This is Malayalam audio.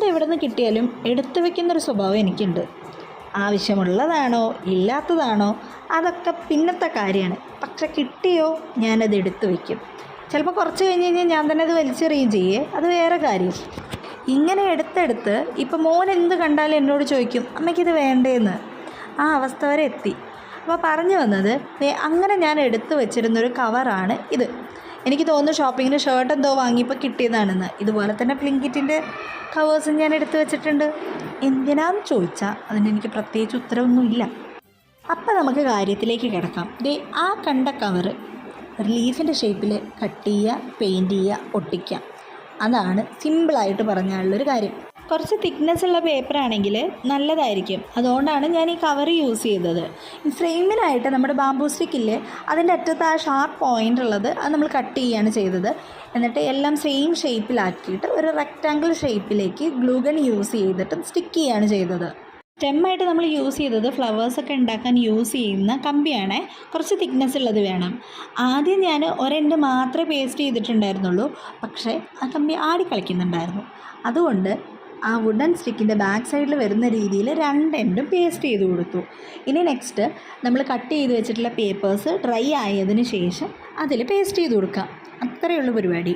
എവിടെ നിന്ന് കിട്ടിയാലും എടുത്തു വെക്കുന്നൊരു സ്വഭാവം എനിക്കുണ്ട്. ആവശ്യമുള്ളതാണോ ഇല്ലാത്തതാണോ അതൊക്കെ പിന്നത്തെ കാര്യമാണ്. പക്ഷെ കിട്ടിയോ ഞാനത് എടുത്തു വയ്ക്കും. ചിലപ്പോൾ കുറച്ച് കഴിഞ്ഞ് കഴിഞ്ഞാൽ ഞാൻ തന്നെ അത് വലിച്ചെറിയുകയും ചെയ്യേ, അത് വേറെ കാര്യം. ഇങ്ങനെ എടുത്തെടുത്ത് ഇപ്പം മോൻ എന്ത് കണ്ടാലും എന്നോട് ചോദിക്കും, അമ്മയ്ക്കിത് വേണ്ടേന്ന്. ആ അവസ്ഥ വരെ എത്തി. അപ്പോൾ പറഞ്ഞു വന്നത്, അങ്ങനെ ഞാൻ എടുത്തു വെച്ചിരുന്നൊരു കവറാണ് ഇത്. എനിക്ക് തോന്നുന്നു ഷോപ്പിങ്ങിന് ഷർട്ട് എന്തോ വാങ്ങിയപ്പോൾ കിട്ടിയതാണെന്ന്. ഇതുപോലെ തന്നെ ബ്ലിങ്കിറ്റിൻ്റെ കവേഴ്സും ഞാൻ എടുത്തു വെച്ചിട്ടുണ്ട്. എന്തിനാന്ന് ചോദിച്ചാൽ അതിന് എനിക്ക് പ്രത്യേകിച്ച് ഉത്തരവൊന്നുമില്ല. അപ്പം നമുക്ക് കാര്യത്തിലേക്ക് കിടക്കാം. ആ കണ്ട കവറ് ലീഫിൻ്റെ ഷേപ്പിൽ കട്ട് ചെയ്യുക, പെയിൻറ്റ് ചെയ്യുക, ഒട്ടിക്കുക. അതാണ് സിമ്പിളായിട്ട് പറഞ്ഞാലുള്ളൊരു കാര്യം. കുറച്ച് തിക്നെസ് ഉള്ള പേപ്പറാണെങ്കിൽ നല്ലതായിരിക്കും. അതുകൊണ്ടാണ് ഞാൻ ഈ കവർ യൂസ് ചെയ്തത്. ഫ്രെയിമിനായിട്ട് നമ്മുടെ ബാംബൂ സ്റ്റിക്കില്ലേ, അതിൻ്റെ അറ്റത്ത് ആ ഷാർപ്പ് പോയിൻ്റ് ഉള്ളത് അത് നമ്മൾ കട്ട് ചെയ്യുകയാണ് ചെയ്തത്. എന്നിട്ട് എല്ലാം സെയിം ഷേപ്പിലാക്കിയിട്ട് ഒരു റെക്റ്റാങ്കിൾ ഷേപ്പിലേക്ക് ഗ്ലൂഗൺ യൂസ് ചെയ്തിട്ട് സ്റ്റിക്ക് ചെയ്യുകയാണ് ചെയ്തത്. സ്റ്റെമ്മായിട്ട് നമ്മൾ യൂസ് ചെയ്തത് ഫ്ലവേഴ്സൊക്കെ ഉണ്ടാക്കാൻ യൂസ് ചെയ്യുന്ന കമ്പിയാണേ. കുറച്ച് തിക്നെസ് ഉള്ളത് വേണം. ആദ്യം ഞാൻ ഒരെൻഡ് മാത്രമേ പേസ്റ്റ് ചെയ്തിട്ടുണ്ടായിരുന്നുള്ളൂ. പക്ഷേ ആ കമ്പി ആടിക്കളിക്കുന്നുണ്ടായിരുന്നു. അതുകൊണ്ട് ആ വുഡൻ സ്റ്റിക്കിൻ്റെ ബാക്ക് സൈഡിൽ വരുന്ന രീതിയിൽ 2 എൻഡും പേസ്റ്റ് ചെയ്ത് കൊടുത്തു. ഇനി നെക്സ്റ്റ് നമ്മൾ കട്ട് ചെയ്ത് വെച്ചിട്ടുള്ള പേപ്പേഴ്സ് ഡ്രൈ ആയതിനു ശേഷം അതിൽ പേസ്റ്റ് ചെയ്ത് കൊടുക്കാം. അത്രയേ ഉള്ളൂ പരിപാടി.